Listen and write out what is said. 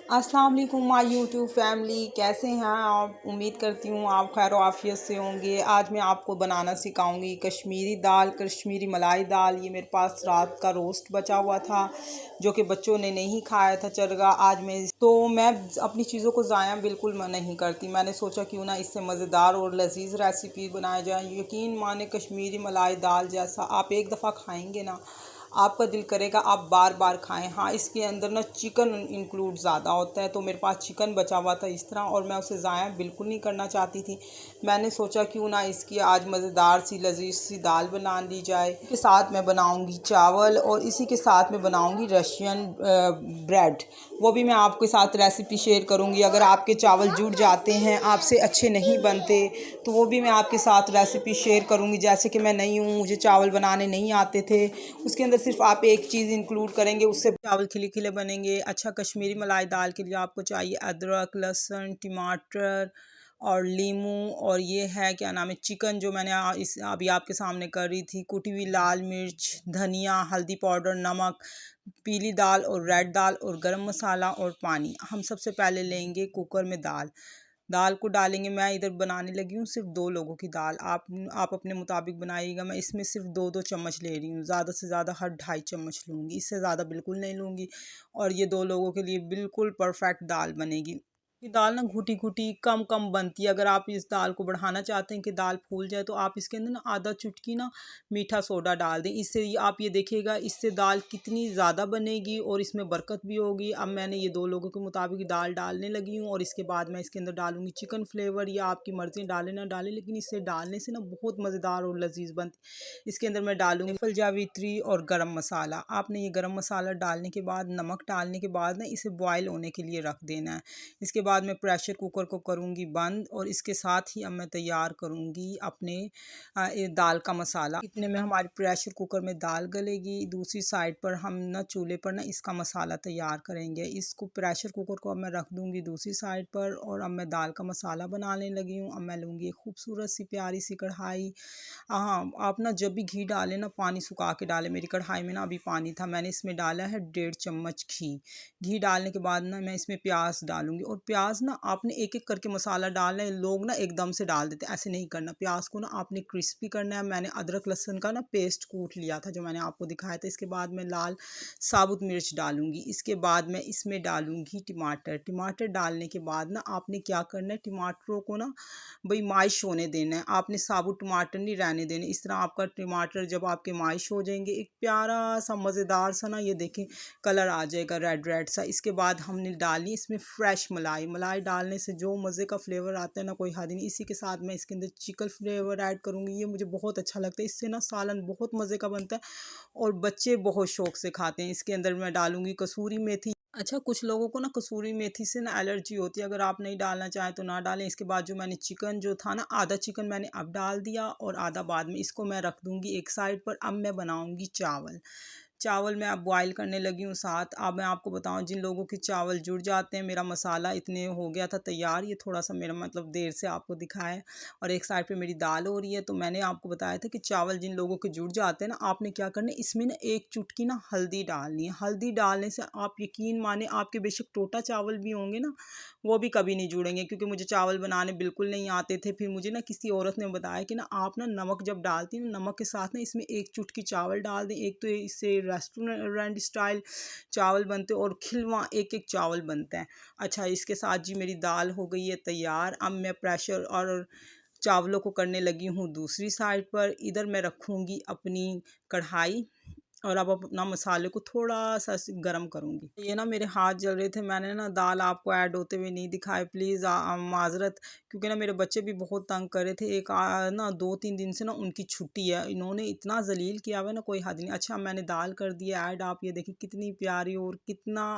अस्सलाम वालेकुम my YouTube family, कैसे हैं आप। उम्मीद करती हूँ आप खैर आफियत से होंगे। आज मैं आपको बनाना सिखाऊंगी कश्मीरी दाल, कश्मीरी मलाई दाल। ये मेरे पास रात का रोस्ट बचा हुआ था जो कि बच्चों ने नहीं खाया था चरगा। आज मैं अपनी चीज़ों को ज़ाया बिल्कुल नहीं करती। मैंने सोचा क्यों ना इससे मज़ेदार और लजीज रेसिपी बनाए जाए। यकीन माने कश्मीरी मलाई दाल जैसा आप एक दफ़ा खाएंगे ना, आपका दिल करेगा आप बार बार खाएं। हाँ, इसके अंदर ना चिकन इंक्लूड ज़्यादा होता है, तो मेरे पास चिकन बचा हुआ था इस तरह, और मैं उसे ज़ाया बिल्कुल नहीं करना चाहती थी। मैंने सोचा क्यों ना इसकी आज मज़ेदार सी लजीज सी दाल बना ली जाए। इसके साथ मैं बनाऊंगी चावल और इसी के साथ मैं बनाऊंगी रशियन ब्रेड। वो भी मैं आपके साथ रेसिपी शेयर करूंगी। अगर आपके चावल जुड़ जाते हैं, आपसे अच्छे नहीं बनते, तो वो भी मैं आपके साथ रेसिपी शेयर करूंगी। जैसे कि मैं नहीं हूँ, मुझे चावल बनाने नहीं आते थे, उसके अंदर सिर्फ आप एक चीज़ इंक्लूड करेंगे, उससे चावल खिले खिले बनेंगे। अच्छा, कश्मीरी मलाई दाल के लिए आपको चाहिए अदरक, लहसुन, टमाटर और लीमू, और ये है क्या नाम है चिकन जो मैंने अभी आपके सामने कर रही थी, कुटी हुई लाल मिर्च, धनिया, हल्दी पाउडर, नमक, पीली दाल और रेड दाल और गरम मसाला और पानी। हम सबसे पहले लेंगे कुकर में दाल। दाल को डालेंगे। मैं इधर बनाने लगी हूँ सिर्फ 2 लोगों की दाल। आप अपने मुताबिक बनाइएगा। मैं इसमें सिर्फ 2-2 चम्मच ले रही हूँ, ज़्यादा से ज़्यादा हर 2.5 चम्मच लूँगी, इससे ज़्यादा बिल्कुल नहीं लूँगी। और ये 2 लोगों के लिए बिल्कुल परफेक्ट दाल बनेगी। ये दाल ना घुटी घुटी कम कम बनती है। अगर आप इस दाल को बढ़ाना चाहते हैं कि दाल फूल जाए, तो आप इसके अंदर ना आधा चुटकी ना मीठा सोडा डाल दें। इससे आप ये देखिएगा, इससे दाल कितनी ज़्यादा बनेगी और इसमें बरकत भी होगी। अब मैंने ये 2 लोगों के मुताबिक दाल डालने लगी हूँ, और इसके बाद मैं इसके अंदर डालूंगी चिकन फ्लेवर, या आपकी मर्ज़ी डालें ना डालें, लेकिन इससे डालने से ना बहुत मज़ेदार और लजीज बनती। इसके अंदर मैं डालूंगी फल जावित्री और गरम मसाला। आपने ये गरम मसाला डालने के बाद, नमक डालने के बाद ना इसे बॉयल होने के लिए रख देना है। इसके बाद मैं प्रेशर कुकर को करूँगी बंद, और इसके साथ ही अब मैं तैयार करूँगी अपने ये दाल का मसाला। इतने में हमारी प्रेशर कुकर में दाल गलेगी। दूसरी साइड पर हम ना चूल्हे पर ना इसका मसाला तैयार करेंगे। इसको प्रेशर कुकर को अब मैं रख दूँगी दूसरी साइड पर, और अब मैं दाल का मसाला बनाने लगी हूँ। अब मैं लूँगी एक खूबसूरत सी प्यारी सी कढ़ाई। हाँ, आप ना जब भी घी डालें ना पानी सुखा के डालें। मेरी कढ़ाई में ना अभी पानी था, मैंने इसमें डाला है 1.5 चम्मच घी। घी डालने के बाद ना मैं इसमें प्याज डालूंगी, और प्याज ना आपने एक एक करके मसाला डालना है। लोग ना एकदम से डाल देते हैं, ऐसे नहीं करना। प्याज को ना आपने क्रिस्पी करना है। मैंने अदरक लहसुन का ना पेस्ट कूट लिया था जो मैंने आपको दिखाया था। इसके बाद मैं लाल साबुत मिर्च डालूंगी। इसके बाद मैं इसमें डालूंगी टमाटर। टमाटर डालने के बाद ना आपने क्या करना है, टमाटरों को ना भाई माइश होने देना है। आपने साबुत टमाटर नहीं रहने देने। इस तरह आपका टमाटर जब आपके माइश हो जाएंगे, एक प्यारा सा मज़ेदार सा ना ये देखें कलर आ जाएगा रेड रेड सा। इसके बाद हमने डाली इसमें फ्रेश मलाई। मलाई डालने से जो मज़े का फ्लेवर आता है ना, कोई हद नहीं। इसी के साथ मैं इसके अंदर चिकन फ्लेवर ऐड करूँगी। ये मुझे बहुत अच्छा लगता है, इससे ना सालन बहुत मज़े का बनता है और बच्चे बहुत शौक से खाते हैं। इसके अंदर मैं डालूँगी कसूरी मेथी। अच्छा, कुछ लोगों को ना कसूरी मेथी से ना एलर्जी होती है, अगर आप नहीं डालना चाहें तो ना डालें। इसके बाद जो मैंने चिकन जो था ना, आधा चिकन मैंने अब डाल दिया और आधा बाद में। इसको मैं रख दूँगी एक साइड पर। अब मैं बनाऊँगी चावल। चावल मैं अब बॉयल करने लगी हूँ साथ। अब मैं आपको बताऊँ, जिन लोगों के चावल जुड़ जाते हैं, मेरा मसाला इतने हो गया था तैयार। ये थोड़ा सा मेरा मतलब देर से आपको दिखाया है, और एक साइड पे मेरी दाल हो रही है। तो मैंने आपको बताया था कि चावल जिन लोगों के जुड़ जाते हैं ना, आपने क्या करना है, इसमें ना एक चुटकी ना हल्दी डालनी है। हल्दी डालने से आप यकीन माने, आपके बेशक टोटा चावल भी होंगे ना, वो भी कभी नहीं जुड़ेंगे। क्योंकि मुझे चावल बनाने बिल्कुल नहीं आते थे। फिर मुझे ना किसी औरत ने बताया कि ना आप ना नमक जब डालती हैं, नमक के साथ ना इसमें एक चुटकी चावल डाल दें। एक तो इससे रेस्टोरेंट स्टाइल चावल बनते हैं, और खिलवा एक एक चावल बनता है। अच्छा, इसके साथ जी मेरी दाल हो गई है तैयार। अब मैं प्रेशर और चावलों को करने लगी हूँ दूसरी साइड पर। इधर मैं रखूँगी अपनी कढ़ाई, और अब अपना मसाले को थोड़ा सा गरम करूँगी। ये ना मेरे हाथ जल रहे थे, मैंने ना दाल आपको ऐड होते हुए नहीं दिखाए, प्लीज़ माजरत। क्योंकि ना मेरे बच्चे भी बहुत तंग कर रहे थे। एक ना 2-3 दिन से ना उनकी छुट्टी है, इन्होंने इतना जलील किया हुआ है ना, कोई हद नहीं। अच्छा, मैंने दाल कर दिया ऐड। आप ये देखिए कितनी प्यारी और कितना